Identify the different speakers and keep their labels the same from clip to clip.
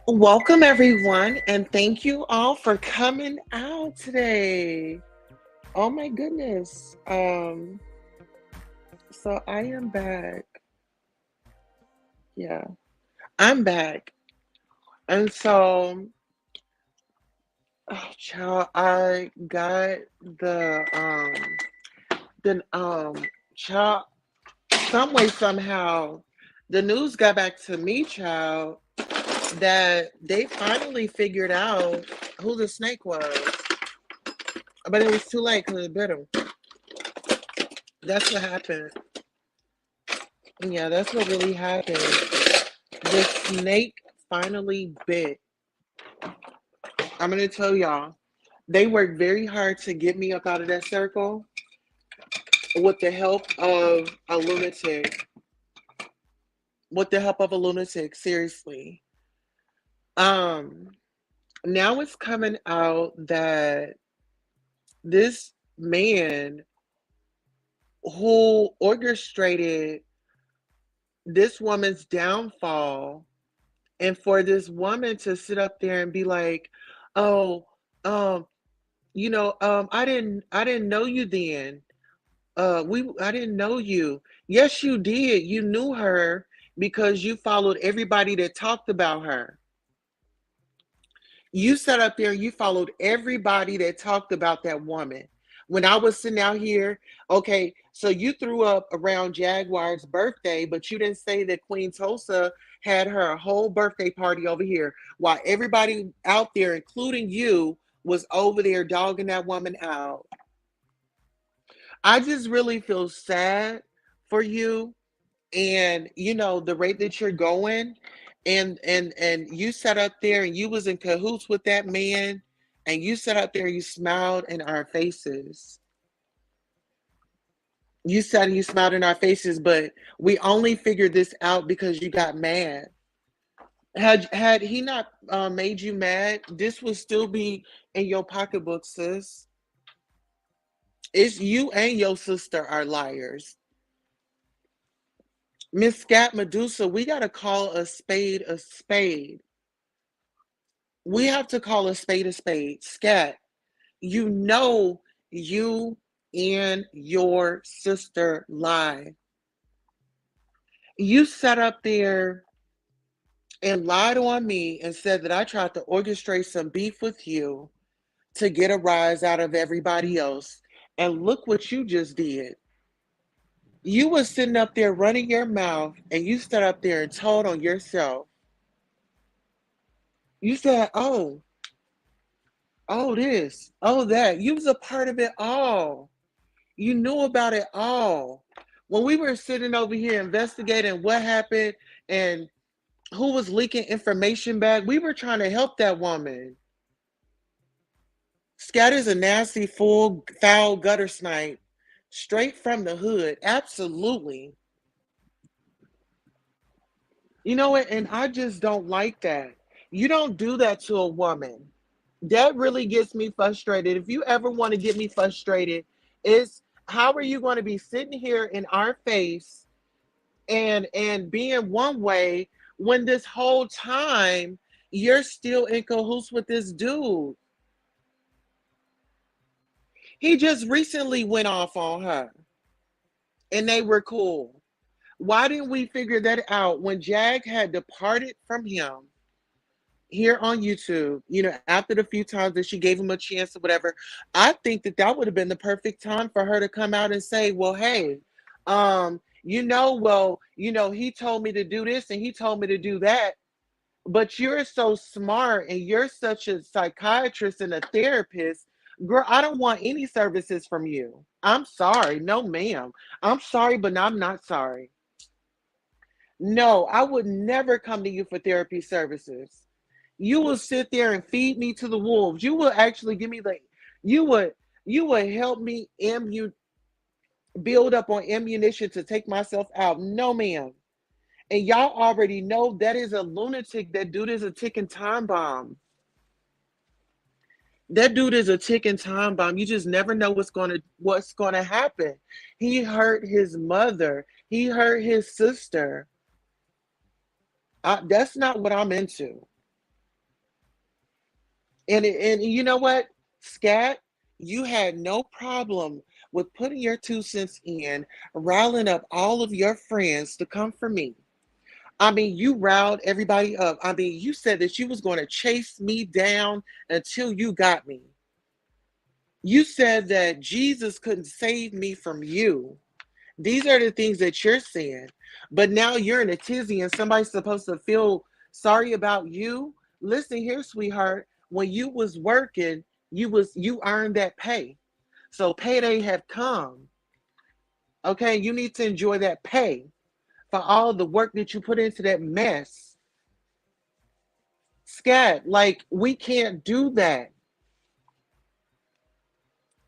Speaker 1: Welcome, everyone, and thank you all for coming out today. Oh my goodness. So I am back. Yeah, I'm back. And so, oh, child, I got the child, some way, somehow, the news got back to me, child, that they finally figured out who the snake was. But it was too late because it bit him. That's what happened. Yeah, that's what really happened. The snake finally bit. I'm gonna tell y'all, they worked very hard to get me up out of that circle with the help of a lunatic. With the help of a lunatic, seriously. Um, Now it's coming out that this man who orchestrated this woman's downfall, and for this woman to sit up there and be like, "Oh, um, I didn't know you then. I didn't know you. Yes, you did. You knew her because you followed everybody that talked about her. You sat up there and you followed everybody that talked about that woman. When I was sitting out here, okay, so you threw up around Jaguar's birthday, but you didn't say that Queen Tulsa had her whole birthday party over here while everybody out there, including you, was over there dogging that woman out. I just really feel sad for you, and the rate that you're going, and you sat up there and you was in cahoots with that man, and you sat up there and you smiled in our faces. You sat and you smiled in our faces, but we only figured this out because you got mad. Had he not made you mad, this would still be in your pocketbook, sis. It's you and your sister are liars. Miss Scat, Medusa, we gotta call a spade a spade. We have to call a spade a spade. Scat, you know you and your sister lie. You sat up there and lied on me and said that I tried to orchestrate some beef with you to get a rise out of everybody else. And look what you just did. You was sitting up there running your mouth, and you stood up there and told on yourself. You said, oh, this, oh, that. You was a part of it all. You knew about it all. When we were sitting over here investigating what happened and who was leaking information back, we were trying to help that woman. Scat is a nasty, full, foul gutter snipe, straight from the hood. Absolutely. You know what? And I just don't like that. You don't do that to a woman. That really gets me frustrated. If you ever want to get me frustrated, is how are you going to be sitting here in our face and being one way when this whole time you're still in cahoots with this dude? He just recently went off on her and they were cool. Why didn't we figure that out when Jag had departed from him here on YouTube, after the few times that she gave him a chance or whatever? I think that that would have been the perfect time for her to come out and say, well, hey, he told me to do this and he told me to do that. But you're so smart and you're such a psychiatrist and a therapist. Girl, I don't want any services from you. I'm sorry. No, ma'am. I'm sorry, but I'm not sorry. No, I would never come to you for therapy services. You will sit there and feed me to the wolves. You will actually give me you would you would help me build up on ammunition to take myself out. No, ma'am. And y'all already know that is a lunatic. That dude is a ticking time bomb. That dude is a ticking time bomb. You just never know what's gonna happen. He hurt his mother. He hurt his sister. That's not what I'm into. And you know what, Scat, you had no problem with putting your 2 cents in, riling up all of your friends to come for me. I mean, you riled everybody up. I mean, you said that you was going to chase me down until you got me. You said that Jesus couldn't save me from you. These are the things that you're saying. But now you're in a tizzy and somebody's supposed to feel sorry about you. Listen here, sweetheart. When you was working, you earned that pay. So payday have come. Okay, you need to enjoy that pay for all the work that you put into that mess. Scat, like we can't do that.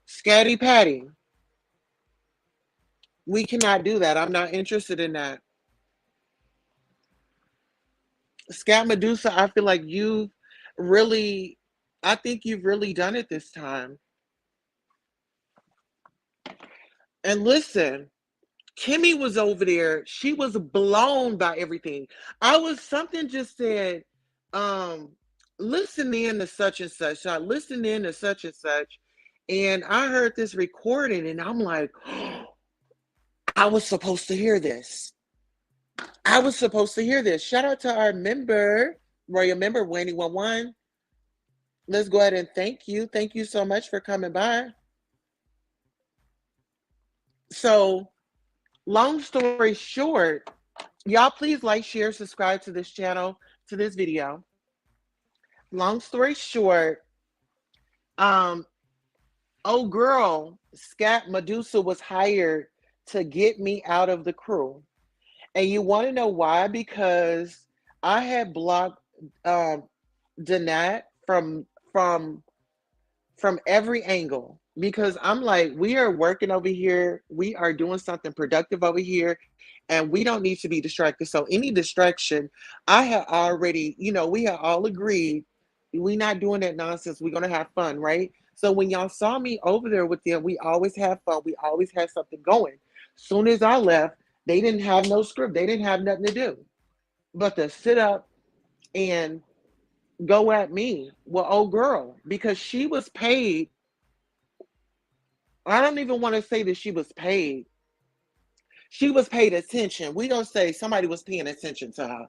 Speaker 1: Scatty Patty, we cannot do that. I'm not interested in that. Scat Medusa, I feel like really, I think you've really done it this time. And listen, Kimmie was over there. She was blown by everything. Something just said, um, listen in to such and such. So I listened in to such and such. And I heard this recording and I'm like, I was supposed to hear this. I was supposed to hear this. Shout out to our member, Royal member, Wendy11. Let's go ahead and thank you. Thank you so much for coming by. So, long story short, y'all please like, share, subscribe to this channel, to this video. Long story short, um, oh girl, Scat Medusa was hired to get me out of the crew. And you want to know why? Because I had blocked um Danette from from every angle because I'm like, we are working over here, we are doing something productive over here, and we don't need to be distracted. So any distraction, I had already, we had all agreed we not doing that nonsense. We're gonna have fun, right? So when y'all saw me over there with them, we always have fun. We always had something going. Soon as I left, they didn't have no script. They didn't have nothing to do but to sit up and go at me. Well, oh girl, because she was paid. I don't even want to say that she was paid. She was paid attention. We don't say somebody was paying attention to her.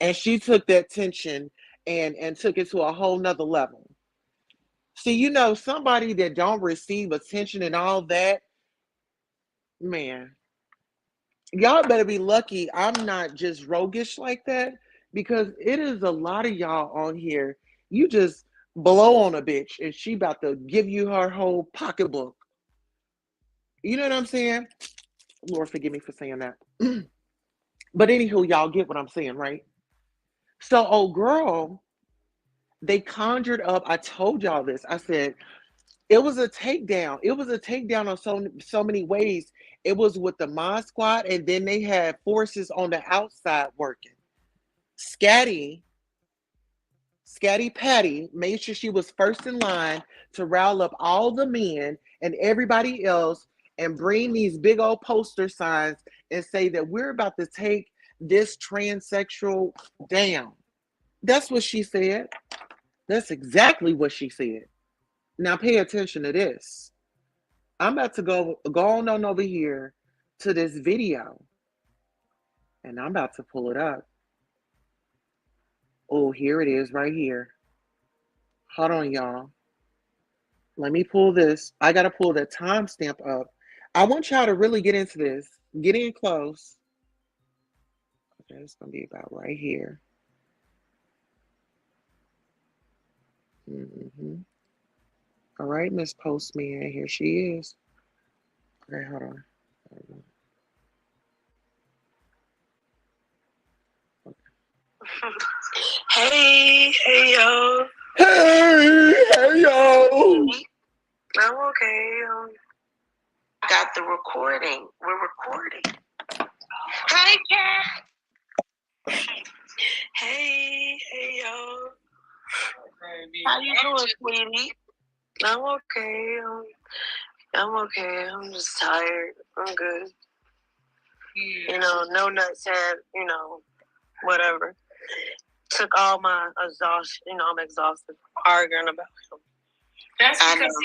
Speaker 1: And she took that attention and took it to a whole nother level. See, somebody that don't receive attention and all that, man, y'all better be lucky I'm not just roguish like that because it is a lot of y'all on here. You just blow on a bitch and she about to give you her whole pocketbook. You know what I'm saying? Lord, forgive me for saying that. But anywho, y'all get what I'm saying, right? So, old girl, they conjured up. I told y'all this. I said it was a takedown. It was a takedown on so many ways. It was with the Mod Squad, and then they had forces on the outside working. Scatty, Scatty Patty made sure she was first in line to rile up all the men and everybody else and bring these big old poster signs and say that we're about to take this transsexual down. That's what she said. That's exactly what she said. Now pay attention to this. I'm about to go on over here to this video and I'm about to pull it up. Oh, here it is right here. Hold on, y'all. Let me pull this. I got to pull the timestamp up. I want y'all to really get into this. Get in close. Okay, it's going to be about right here. All right, Miss Postman. Here she is. Okay, hold on.
Speaker 2: Hey, yo.
Speaker 1: Hey, yo.
Speaker 2: I'm okay. Got the recording. We're recording. Hey, Cat. Hey, yo. How you doing, sweetie? I'm okay. I'm okay. I'm just tired. I'm good. You know, no nuts had, whatever. Took all my exhaustion. I'm exhausted arguing about him.
Speaker 3: That's because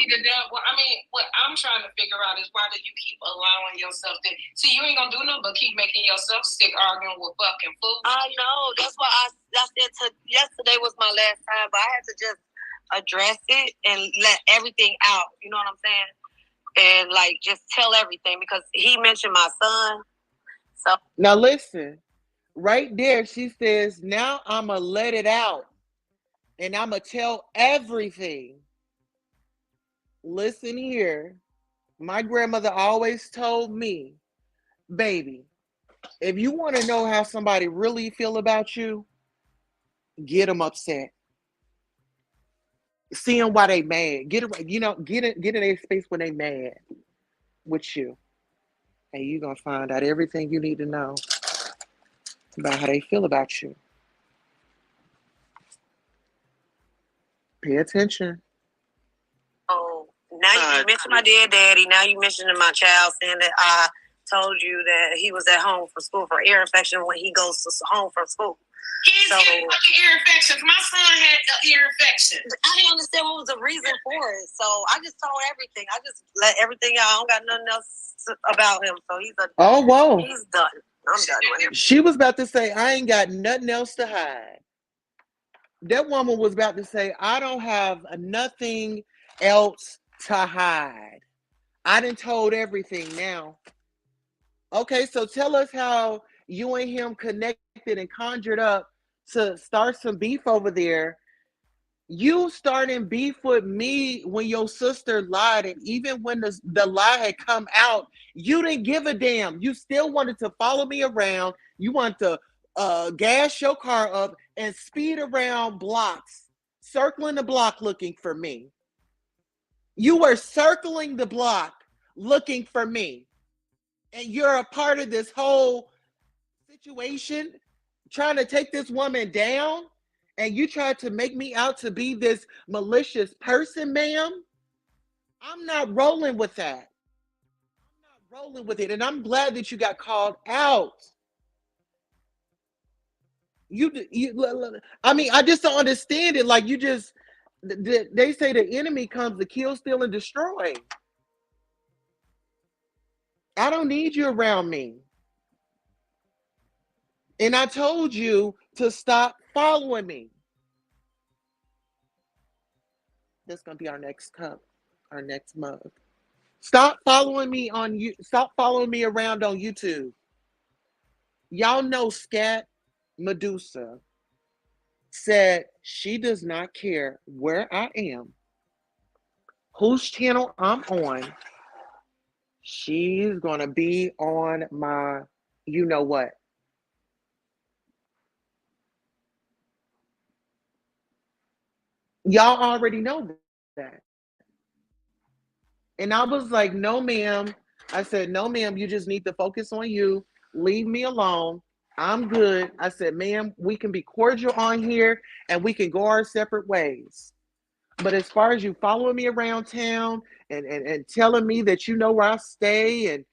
Speaker 3: what I'm trying to figure out is why do you keep allowing yourself to see you ain't gonna do nothing but keep making yourself sick arguing with fucking food.
Speaker 2: I know. That's why I said yesterday was my last time, but I had to just address it and let everything out. You know what I'm saying? And like just tell everything because he mentioned my son. So
Speaker 1: now listen, right there, she says, now I'ma let it out and I'ma tell everything. Listen here. My grandmother always told me, baby, if you want to know how somebody really feel about you, get them upset. See them why they mad. Get in their space when they mad with you. And you're going to find out everything you need to know about how they feel about you. Pay attention.
Speaker 2: Oh, now you mentioned my dead daddy. Now you mentioning my child saying that I told you that he was at home from school for ear infection when he goes to home from school.
Speaker 3: He had ear infections. My son had ear infection.
Speaker 2: I didn't understand what was the reason for it. So I just told everything. I just let everything out. I don't got nothing else about him. So he's done. I'm done with him.
Speaker 1: She was about to say, I ain't got nothing else to hide. That woman was about to say, I don't have nothing else to hide. I done told everything now. Okay, so tell us how you and him connected and conjured up to start some beef over there. You starting beef with me when your sister lied, and even when the lie had come out, you didn't give a damn. You still wanted to follow me around. You want to gas your car up and speed around blocks, circling the block looking for me. You were circling the block looking for me. And you're a part of this whole situation, trying to take this woman down, and you tried to make me out to be this malicious person, ma'am. I'm not rolling with that. I'm not rolling with it. And I'm glad that you got called out. I just don't understand it. Like, they say the enemy comes to kill, steal, and destroy. I don't need you around me. And I told you to stop following me. That's gonna be our next cup, our next mug. Stop following me on you. Stop following me around on YouTube. Y'all know Scat Medusa said she does not care where I am, whose channel I'm on. She's gonna be on my, you know what. Y'all already know that. And I was like, no, ma'am. I said, no, ma'am, you just need to focus on you. Leave me alone. I'm good. I said, ma'am, we can be cordial on here and we can go our separate ways. But as far as you following me around town and telling me that you know where I stay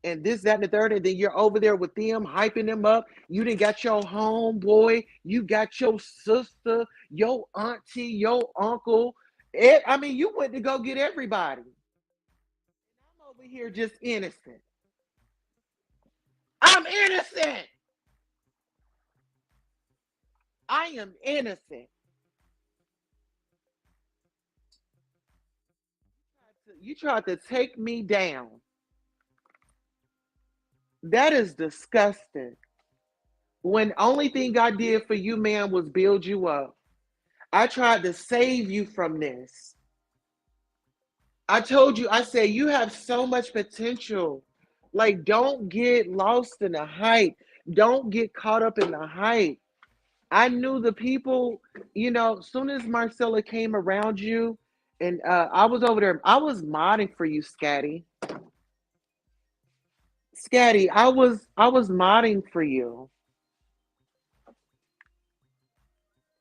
Speaker 1: and this, that, and the third, and then you're over there with them, hyping them up. You done got your homeboy, you got your sister, your auntie, your uncle. You went to go get everybody. I'm over here just innocent. I'm innocent. I am innocent. You tried to take me down. That is disgusting. When only thing I did for you, man, was build you up. I tried to save you from this. I told you, I said, you have so much potential. Like, don't get lost in the hype. Don't get caught up in the hype. I knew the people, as soon as Marcella came around you, and I was over there, I was modding for you, Scatty. Scatty, I was modding for you.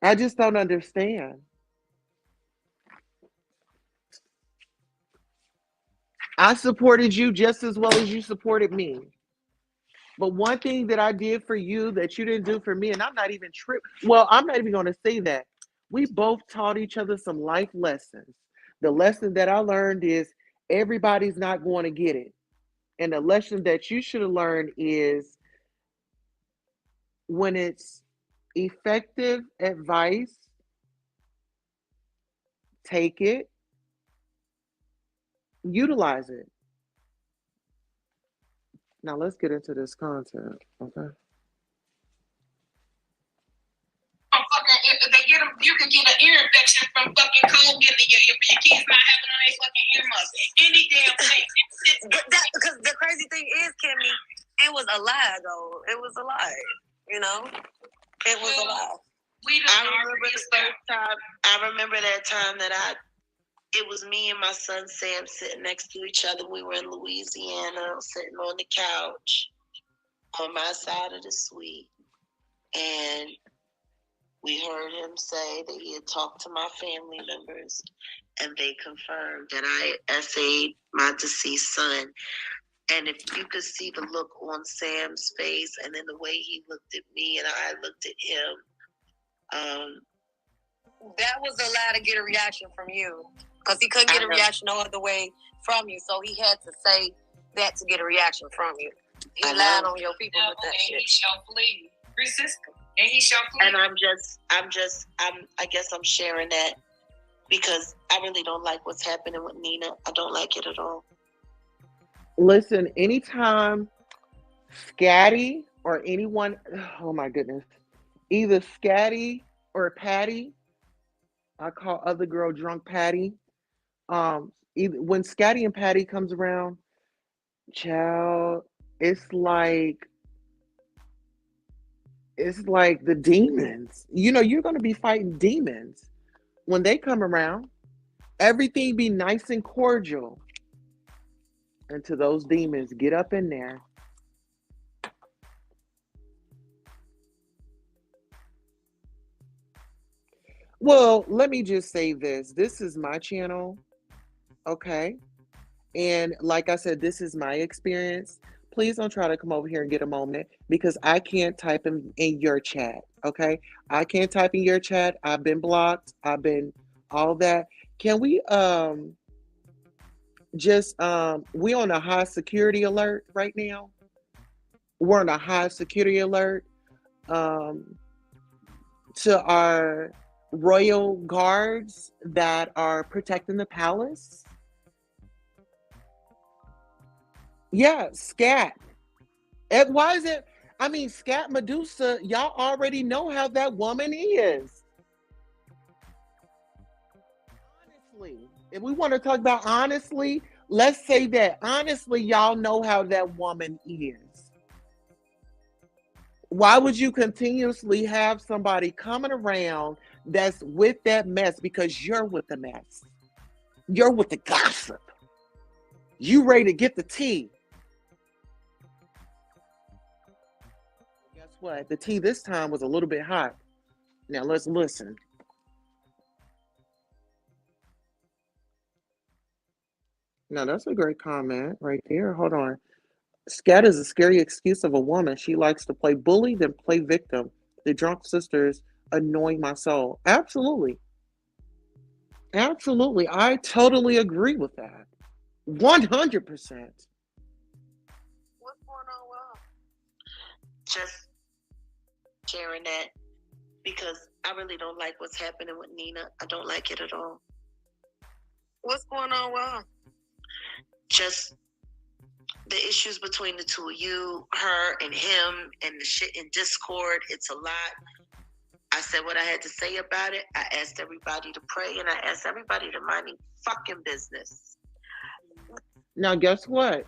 Speaker 1: I just don't understand. I supported you just as well as you supported me. But one thing that I did for you that you didn't do for me, and I'm not even well, I'm not even going to say that. We both taught each other some life lessons. The lesson that I learned is everybody's not going to get it. And the lesson that you should have learned is when it's effective advice, take it, utilize it. Now let's get into this content, okay?
Speaker 3: If they get them, you can get an ear infection from fucking cold getting your kids not having on their fucking earmuffs. Any damn thing.
Speaker 2: Because the crazy thing is, Kimmie, it was a lie, though. It was a lie. You know, it was a lie.
Speaker 3: I
Speaker 2: remember that time that it was me and my son Sam sitting next to each other. We were in Louisiana, sitting on the couch on my side of the suite, and we heard him say that he had talked to my family members, and they confirmed that I essayed my deceased son. And if you could see the look on Sam's face, and then the way he looked at me and I looked at him, that was a lie to get a reaction from you, because he couldn't get a reaction no other way from you. So he had to say that to get a reaction from you. He lied on your people with that shit.
Speaker 3: He shall flee. Resist him. And he shall flee.
Speaker 2: And I guess I'm sharing that because I really don't like what's happening with Nina. I don't like it at all.
Speaker 1: Listen, anytime Scatty or anyone, oh my goodness, either Scatty or Patty, I call other girl drunk Patty. Either when Scatty and Patty comes around, child, it's like the demons. You know, you're going to be fighting demons when they come around. Everything be nice and cordial until those demons get up in there. Well, let me just say this. This is my channel, okay? And like I said, this is my experience. Please don't try to come over here and get a moment because I can't type in your chat, okay? I can't type in your chat. I've been blocked. I've been all that. Can we we on a high security alert right now? We're on a high security alert to our royal guards that are protecting the palace. Yeah, Scat. Why is it? I mean, Scat Medusa, y'all already know how that woman is. Honestly, if we want to talk about honestly, let's say that honestly, y'all know how that woman is. Why would you continuously have somebody coming around that's with that mess? Because you're with the mess. You're with the gossip. You ready to get the tea. Guess what? The tea this time was a little bit hot. Now let's listen. Now that's a great comment right there. Hold on. Scat is a scary excuse of a woman. She likes to play bully, then play victim. The drunk sisters annoying my soul. Absolutely. Absolutely. I totally agree with that. 100%.
Speaker 2: What's going on, Will? Just sharing that because I really don't like what's happening with Nina. I don't like it at all. What's going on, Will? Just the issues between the two of you, her and him, and the shit in Discord. It's a lot. I said what I had to say about it. I asked everybody to pray, and I asked everybody to mind their fucking business.
Speaker 1: Now, guess what?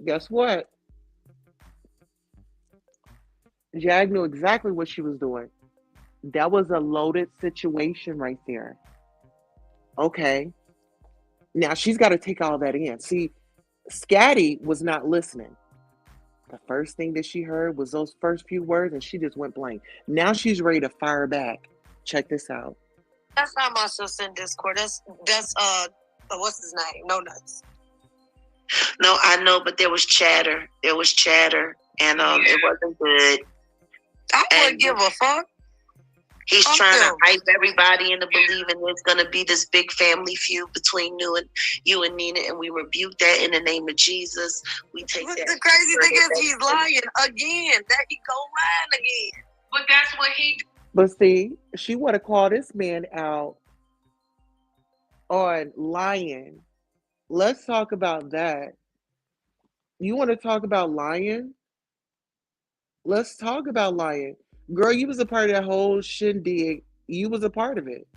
Speaker 1: Guess what? Jag knew exactly what she was doing. That was a loaded situation right there. Okay. Now, she's got to take all that in. See, Scatty was not listening. The first thing that she heard was those first few words, and she just went blank. Now she's ready to fire back. Check this out.
Speaker 2: That's not my sister in Discord. That's what's his name? No Nuts. No, I know, but there was chatter. There was chatter, and it wasn't good.
Speaker 4: I wouldn't give a fuck.
Speaker 2: He's trying to hype everybody into believing there's gonna be this big family feud between you and Nina, and we rebuke that in the name of Jesus. We take that.
Speaker 4: The crazy thing is he's lying again. That he go lying again.
Speaker 3: But that's what he.
Speaker 1: But see, she would have called this man out on lying. Let's talk about that. You want to talk about lying? Let's talk about lying. Girl, you was a part of that whole shindig. You was a part of it.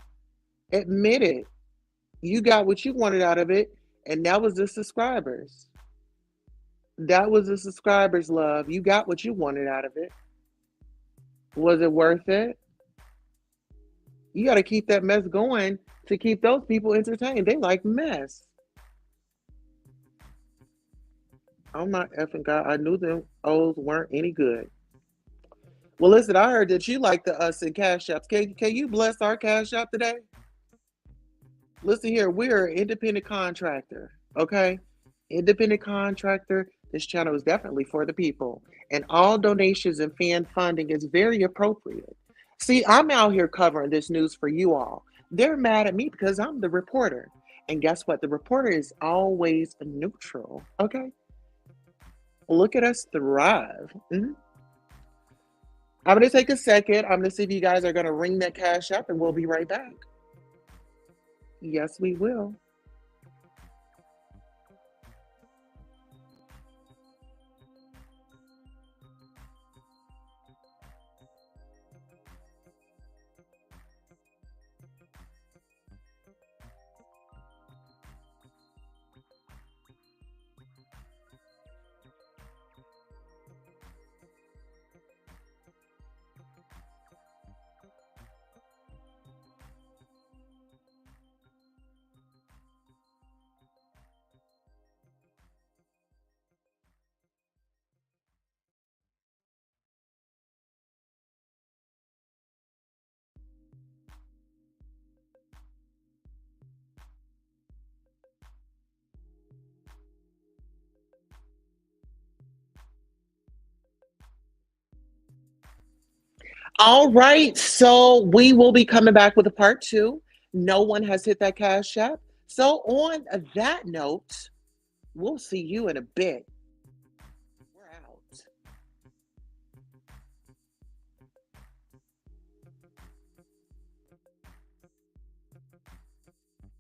Speaker 1: Admit it. You got what you wanted out of it, and that was the subscribers. That was the subscribers, love. You got what you wanted out of it. Was it worth it? You got to keep that mess going to keep those people entertained. They like mess. Oh my effing God. I knew them O's weren't any good. Well, listen, I heard that you like the us in Cash Apps. Can you bless our Cash App today? Listen here, we're an independent contractor, okay? Independent contractor. This channel is definitely for the people. And all donations and fan funding is very appropriate. See, I'm out here covering this news for you all. They're mad at me because I'm the reporter. And guess what? The reporter is always neutral, okay? Look at us thrive. Mm-hmm. I'm going to take a second. I'm going to see if you guys are going to ring that Cash App, and we'll be right back. Yes, we will. All right, so we will be coming back with a part 2. No one has hit that Cash App. So on that note, we'll see you in a bit.